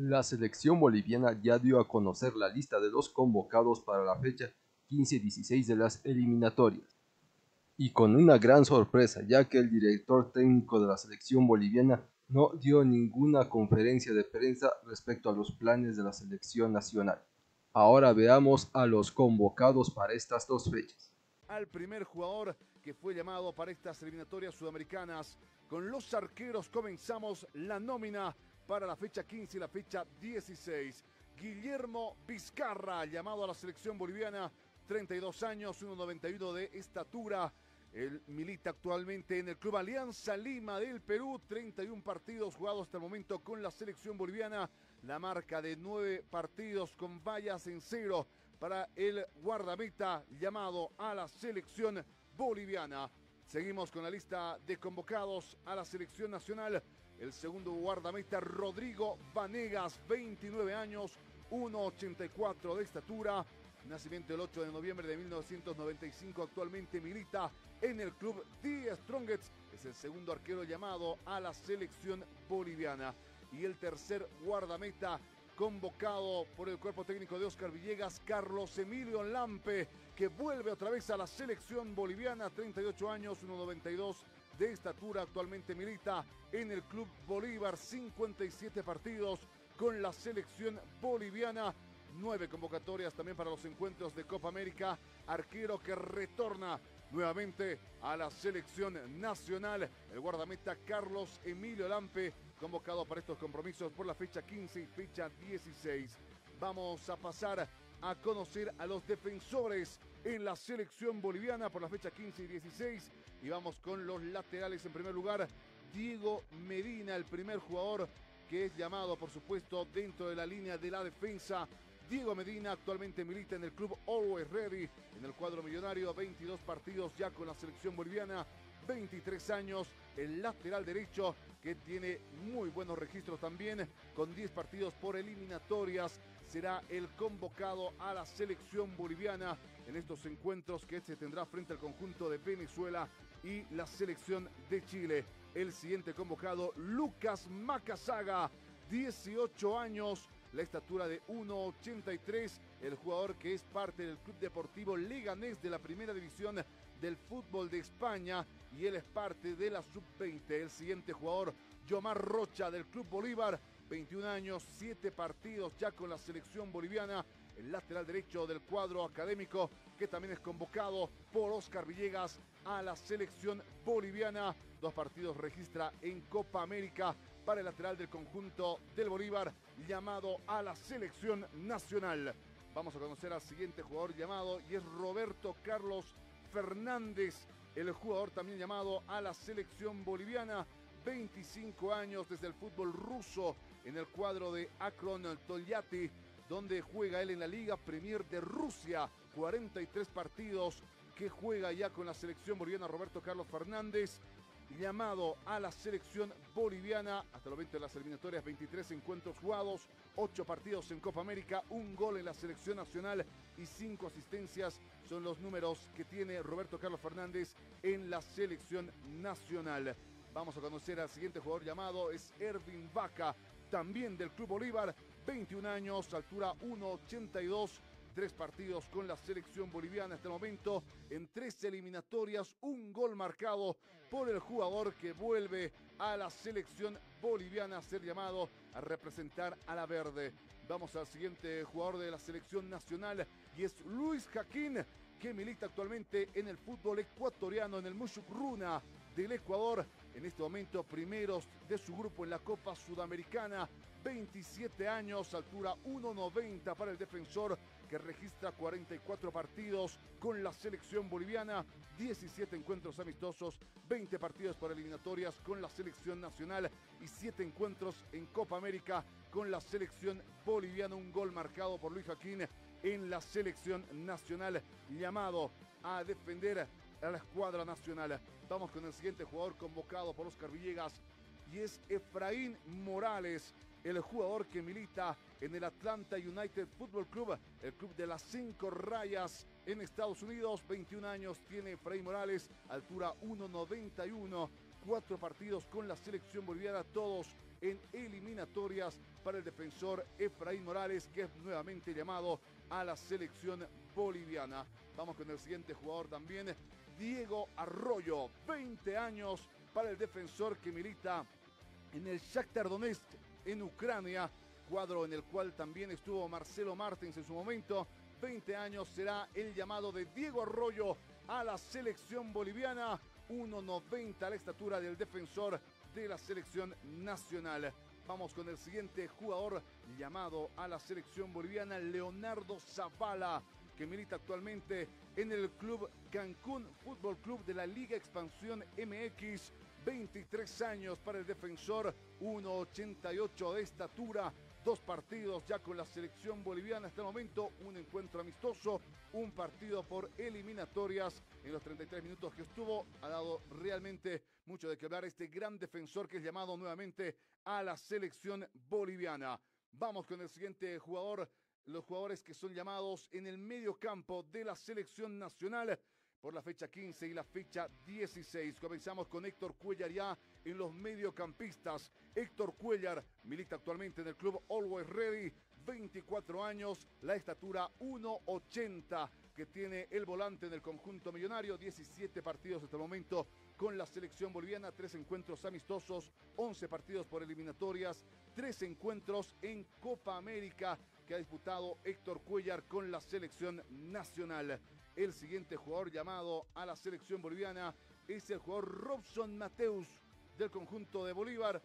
La selección boliviana ya dio a conocer la lista de los convocados para la fecha 15 y 16 de las eliminatorias, y con una gran sorpresa, ya que el director técnico de la selección boliviana no dio ninguna conferencia de prensa respecto a los planes de la selección nacional. Ahora veamos a los convocados para estas dos fechas. Al primer jugador que fue llamado para estas eliminatorias sudamericanas. Con los arqueros comenzamos la nómina para la fecha 15 y la fecha 16. Guillermo Vizcarra, llamado a la selección boliviana, 32 años, 1,91 de estatura. Él milita actualmente en el Club Alianza Lima del Perú, 31 partidos jugados hasta el momento con la selección boliviana, la marca de 9 partidos con vallas en cero para el guardameta llamado a la selección boliviana. Seguimos con la lista de convocados a la selección nacional. El segundo guardameta, Rodrigo Vanegas, 29 años, 1,84 de estatura. Nacimiento el 8 de noviembre de 1995. Actualmente milita en el club The Strongest. Es el segundo arquero llamado a la selección boliviana. Y el tercer guardameta convocado por el cuerpo técnico de Oscar Villegas, Carlos Emilio Lampe, que vuelve otra vez a la selección boliviana, 38 años, 1,92 de estatura. Actualmente milita en el Club Bolívar, 57 partidos con la selección boliviana. 9 convocatorias también para los encuentros de Copa América. Arquero que retorna nuevamente a la selección nacional. El guardameta Carlos Emilio Lampe, convocado para estos compromisos por la fecha 15 y fecha 16. Vamos a pasar a conocer a los defensores en la selección boliviana por la fecha 15 y 16. Y vamos con los laterales. En primer lugar, Diego Medina, el primer jugador que es llamado, por supuesto, dentro de la línea de la defensa. Diego Medina actualmente milita en el club Always Ready, en el cuadro millonario, 22 partidos ya con la selección boliviana, 23 años, el lateral derecho que tiene muy buenos registros también, con 10 partidos por eliminatorias, será el convocado a la selección boliviana en estos encuentros que se tendrá frente al conjunto de Venezuela y la selección de Chile. El siguiente convocado, Lucas Macazaga, 18 años, la estatura de 1,83, el jugador que es parte del Club Deportivo Leganés de la Primera División del fútbol de España, y él es parte de la sub-20. El siguiente jugador, Yomar Rocha, del Club Bolívar, 21 años, 7 partidos ya con la selección boliviana, el lateral derecho del cuadro académico, que también es convocado por Oscar Villegas a la selección boliviana. 2 partidos registra en Copa América para el lateral del conjunto del Bolívar, llamado a la selección nacional. Vamos a conocer al siguiente jugador llamado, y es Roberto Carlos Fernández, el jugador también llamado a la selección boliviana, 25 años desde el fútbol ruso en el cuadro de Akron Tolyatti, donde juega él en la Liga Premier de Rusia, 43 partidos que juega ya con la selección boliviana. Roberto Carlos Fernández, llamado a la selección boliviana hasta el momento de las eliminatorias, 23 encuentros jugados, 8 partidos en Copa América, 1 gol en la selección nacional y 5 asistencias son los números que tiene Roberto Carlos Fernández en la selección nacional. Vamos a conocer al siguiente jugador llamado, es Ervin Vaca, también del Club Bolívar, 21 años, altura 1,82, 3 partidos con la selección boliviana hasta el momento, en 3 eliminatorias, 1 gol marcado por el jugador que vuelve a la selección boliviana a ser llamado a representar a la verde. Vamos al siguiente jugador de la selección nacional, y es Luis Jaquín, que milita actualmente en el fútbol ecuatoriano, en el Mushuk Runa del Ecuador. En este momento, primeros de su grupo en la Copa Sudamericana, 27 años, altura 1,90 para el defensor, que registra 44 partidos con la selección boliviana, 17 encuentros amistosos, 20 partidos por eliminatorias con la selección nacional y 7 encuentros en Copa América con la selección boliviana. 1 gol marcado por Luis Jaquín en la selección nacional, llamado a defender a la escuadra nacional. Vamos con el siguiente jugador convocado por Oscar Villegas, y es Efraín Morales, el jugador que milita en el Atlanta United Football Club, el club de las 5 rayas en Estados Unidos. 21 años tiene Efraín Morales, altura 1,91, 4 partidos con la selección boliviana, todos en eliminatorias para el defensor Efraín Morales, que es nuevamente llamado a la selección boliviana. Vamos con el siguiente jugador también, Diego Arroyo, 20 años para el defensor que milita en el Shakhtar Donetsk en Ucrania, cuadro en el cual también estuvo Marcelo Martins en su momento. 20 años será el llamado de Diego Arroyo a la selección boliviana, 1.90 la estatura del defensor de la selección nacional. Vamos con el siguiente jugador llamado a la selección boliviana, Leonardo Zavala, que milita actualmente en el club Cancún Fútbol Club de la Liga Expansión MX. 23 años para el defensor, 1.88 de estatura. 2 partidos ya con la selección boliviana hasta el momento, un encuentro amistoso, un partido por eliminatorias. En los 33 minutos que estuvo, ha dado realmente mucho de qué hablar este gran defensor que es llamado nuevamente a la selección boliviana. Vamos con el siguiente jugador, los jugadores que son llamados en el medio campo de la selección nacional por la fecha 15 y la fecha 16. Comenzamos con Héctor Cuellar ya en los mediocampistas. Héctor Cuellar milita actualmente en el club Always Ready, 24 años, la estatura 1.80 que tiene el volante en el conjunto millonario, 17 partidos hasta el momento con la selección boliviana, 3 encuentros amistosos, 11 partidos por eliminatorias, 3 encuentros en Copa América que ha disputado Héctor Cuellar con la selección nacional. El siguiente jugador llamado a la selección boliviana es el jugador Robson Mateus del conjunto de Bolívar.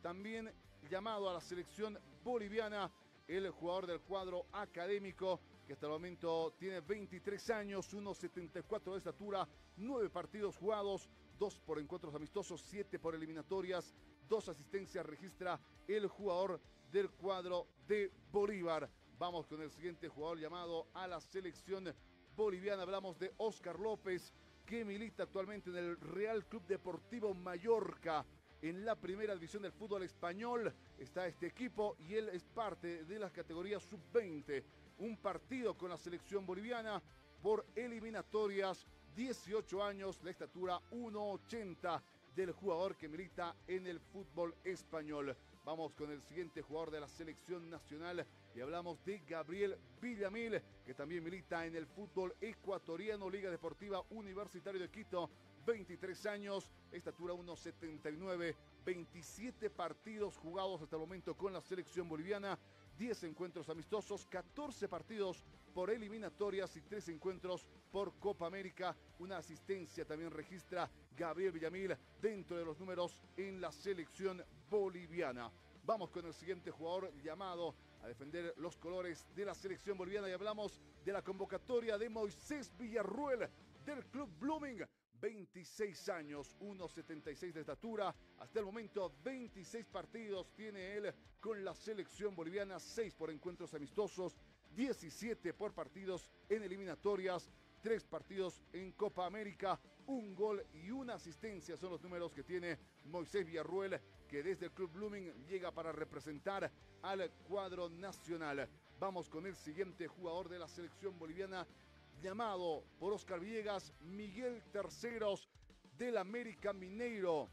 También llamado a la selección boliviana el jugador del cuadro académico que hasta el momento tiene 23 años, 1.74 de estatura, 9 partidos jugados, 2 por encuentros amistosos, 7 por eliminatorias, 2 asistencias registra el jugador del cuadro de Bolívar. Vamos con el siguiente jugador llamado a la selección boliviana. Hablamos de Oscar López, que milita actualmente en el Real Club Deportivo Mallorca. En la primera división del fútbol español está este equipo y él es parte de las categorías sub-20. Un partido con la selección boliviana por eliminatorias, 18 años, la estatura 1.80 del jugador que milita en el fútbol español. Vamos con el siguiente jugador de la selección nacional y hablamos de Gabriel Villamil, que también milita en el fútbol ecuatoriano, Liga Deportiva Universitario de Quito, 23 años, estatura 1.79, 27 partidos jugados hasta el momento con la selección boliviana, 10 encuentros amistosos, 14 partidos por eliminatorias y 3 encuentros por Copa América. Una asistencia también registra Gabriel Villamil dentro de los números en la selección boliviana. Vamos con el siguiente jugador llamado a defender los colores de la selección boliviana y hablamos de la convocatoria de Moisés Villarruel del Club Blooming. 26 años, 1.76 de estatura, hasta el momento 26 partidos tiene él con la selección boliviana, 6 por encuentros amistosos, 17 por partidos en eliminatorias, 3 partidos en Copa América, 1 gol y 1 asistencia son los números que tiene Moisés Villarruel, que desde el Club Blooming llega para representar al cuadro nacional. Vamos con el siguiente jugador de la selección boliviana, llamado por Oscar Villegas, Miguel Terceros del América Mineiro,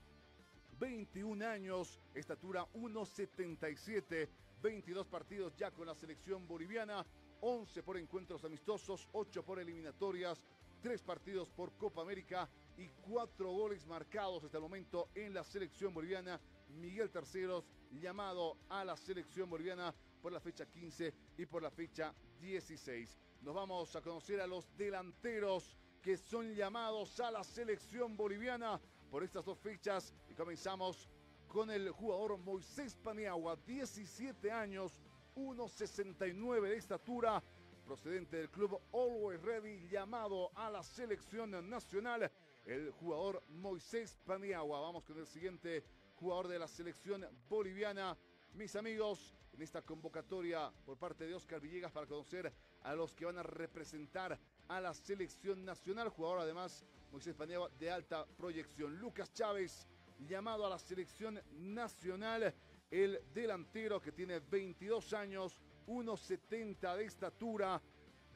21 años, estatura 1.77, 22 partidos ya con la selección boliviana, 11 por encuentros amistosos, 8 por eliminatorias, 3 partidos por Copa América y 4 goles marcados hasta el momento en la selección boliviana. Miguel Terceros llamado a la selección boliviana por la fecha 15 y por la fecha 16. Nos vamos a conocer a los delanteros que son llamados a la selección boliviana por estas 2 fechas y comenzamos con el jugador Moisés Paniagua, 17 años, 1.69 de estatura, procedente del club Always Ready, llamado a la selección nacional, el jugador Moisés Paniagua. Vamos con el siguiente jugador de la selección boliviana. Mis amigos, en esta convocatoria por parte de Oscar Villegas para conocer a los que van a representar a la selección nacional, jugador además Moisés Paniagua de alta proyección. Lucas Chávez, llamado a la selección nacional, el delantero que tiene 22 años, 1.70 de estatura,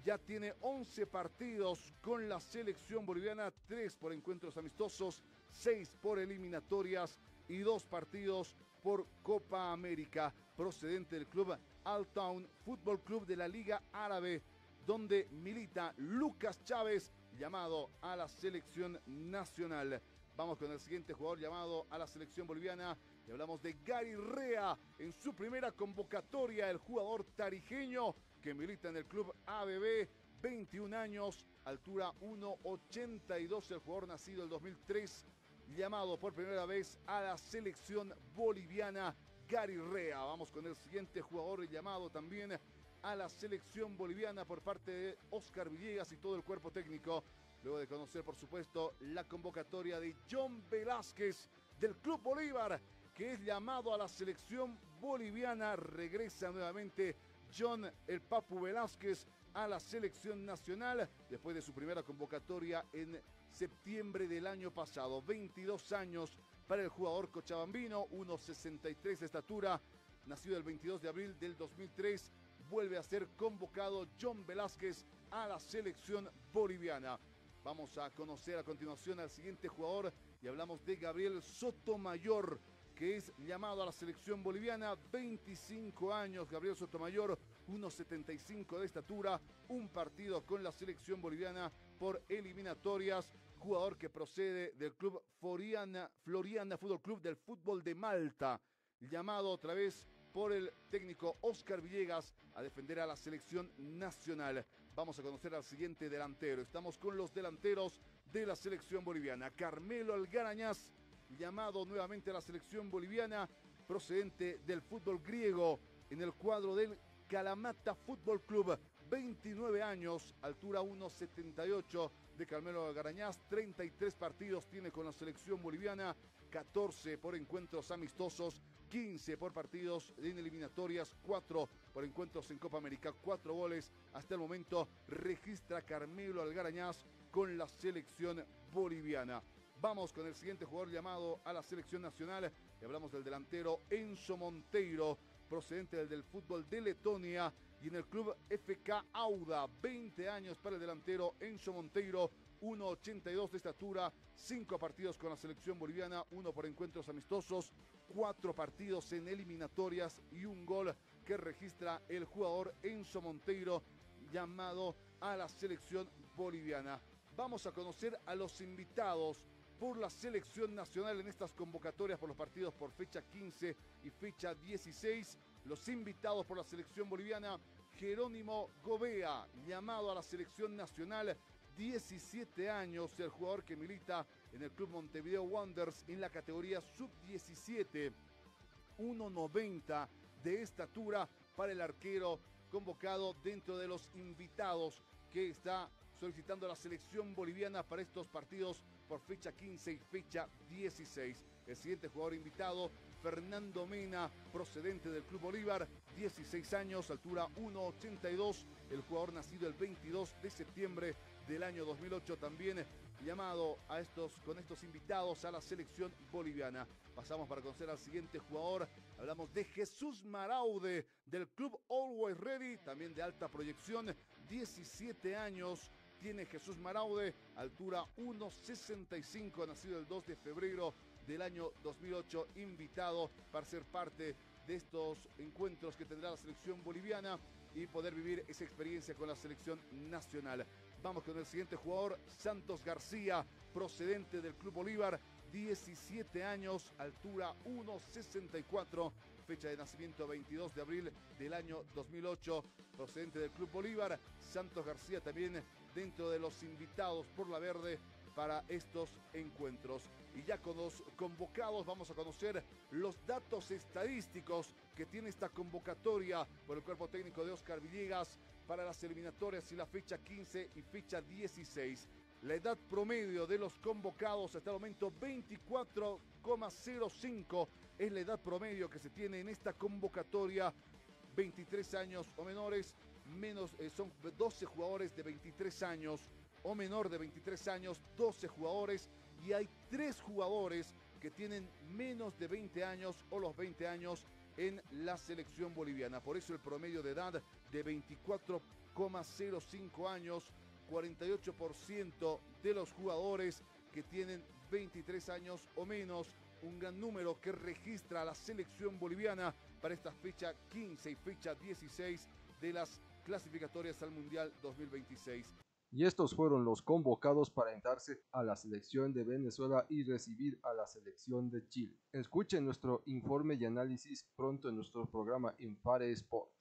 ya tiene 11 partidos con la selección boliviana, 3 por encuentros amistosos, 6 por eliminatorias y 2 partidos por Copa América, procedente del club Al Town Fútbol Club de la Liga Árabe, donde milita Lucas Chávez, llamado a la selección nacional. Vamos con el siguiente jugador llamado a la selección boliviana y hablamos de Gary Rea en su primera convocatoria, el jugador tarijeño que milita en el club ABB, 21 años, altura 1,82, el jugador nacido en 2003, llamado por primera vez a la selección boliviana, Gary Rea. Vamos con el siguiente jugador llamado también a la selección boliviana por parte de Oscar Villegas y todo el cuerpo técnico, luego de conocer, por supuesto, la convocatoria de John Velázquez del Club Bolívar, que es llamado a la selección boliviana. Regresa nuevamente John el Papu Velázquez a la selección nacional después de su primera convocatoria en septiembre del año pasado. 22 años para el jugador cochabambino, 1,63 de estatura, nacido el 22 de abril del 2003. Vuelve a ser convocado John Velázquez a la selección boliviana. Vamos a conocer a continuación al siguiente jugador y hablamos de Gabriel Sotomayor, que es llamado a la selección boliviana, 25 años, Gabriel Sotomayor, 1,75 de estatura, un partido con la selección boliviana por eliminatorias, jugador que procede del club Floriana Fútbol Club del fútbol de Malta, llamado otra vez por el técnico Oscar Villegas a defender a la selección nacional. Vamos a conocer al siguiente delantero. Estamos con los delanteros de la selección boliviana. Carmelo Algarañaz, llamado nuevamente a la selección boliviana, procedente del fútbol griego en el cuadro del Kalamata Fútbol Club. 29 años, altura 1,78 de Carmelo Algarañaz, 33 partidos tiene con la selección boliviana, 14 por encuentros amistosos, 15 por partidos en eliminatorias, 4 por encuentros en Copa América, 4 goles hasta el momento registra Carmelo Algarañaz con la selección boliviana. Vamos con el siguiente jugador llamado a la selección nacional y hablamos del delantero Enzo Monteiro, procedente del fútbol de Letonia y en el club FK Auda. 20 años para el delantero Enzo Monteiro, 1,82 de estatura, 5 partidos con la selección boliviana, 1 por encuentros amistosos, 4 partidos en eliminatorias y un gol que registra el jugador Enzo Monteiro, llamado a la selección boliviana. Vamos a conocer a los invitados por la selección nacional en estas convocatorias por los partidos por fecha 15 y fecha 16. Los invitados por la selección boliviana: Jerónimo Gobea, llamado a la selección nacional, 17 años, el jugador que milita en el club Montevideo Wanderers en la categoría sub-17, 1,90 de estatura para el arquero, convocado dentro de los invitados que está solicitando la selección boliviana para estos partidos por fecha 15 y fecha 16. El siguiente jugador invitado, Fernando Mena, procedente del Club Bolívar, 16 años, altura 1,82, el jugador nacido el 22 de septiembre del año 2008, también llamado con estos invitados a la selección boliviana. Pasamos para conocer al siguiente jugador. Hablamos de Jesús Maraude del club Always Ready, también de alta proyección, 17 años. Tiene Jesús Maraude, altura 1,65, nacido el 2 de febrero del año 2008, invitado para ser parte de estos encuentros que tendrá la selección boliviana y poder vivir esa experiencia con la selección nacional. Vamos con el siguiente jugador, Santos García, procedente del Club Bolívar, 17 años, altura 1,64, fecha de nacimiento 22 de abril del año 2008, procedente del Club Bolívar. Santos García también dentro de los invitados por la verde para estos encuentros. Y ya con los convocados vamos a conocer los datos estadísticos que tiene esta convocatoria por el cuerpo técnico de Oscar Villegas para las eliminatorias y la fecha 15 y fecha 16. La edad promedio de los convocados hasta el momento 24,05 es la edad promedio que se tiene en esta convocatoria. 23 años o menores, son 12 jugadores de 23 años o menor de 23 años, 12 jugadores, y hay 3 jugadores que tienen menos de 20 años o los 20 años en la selección boliviana. Por eso el promedio de edad de 24,05 años, 48% de los jugadores que tienen 23 años o menos, un gran número que registra a la selección boliviana para esta fecha 15 y fecha 16 de las clasificatorias al Mundial 2026. Y estos fueron los convocados para enfrentarse a la selección de Venezuela y recibir a la selección de Chile. Escuchen nuestro informe y análisis pronto en nuestro programa Empare Sport.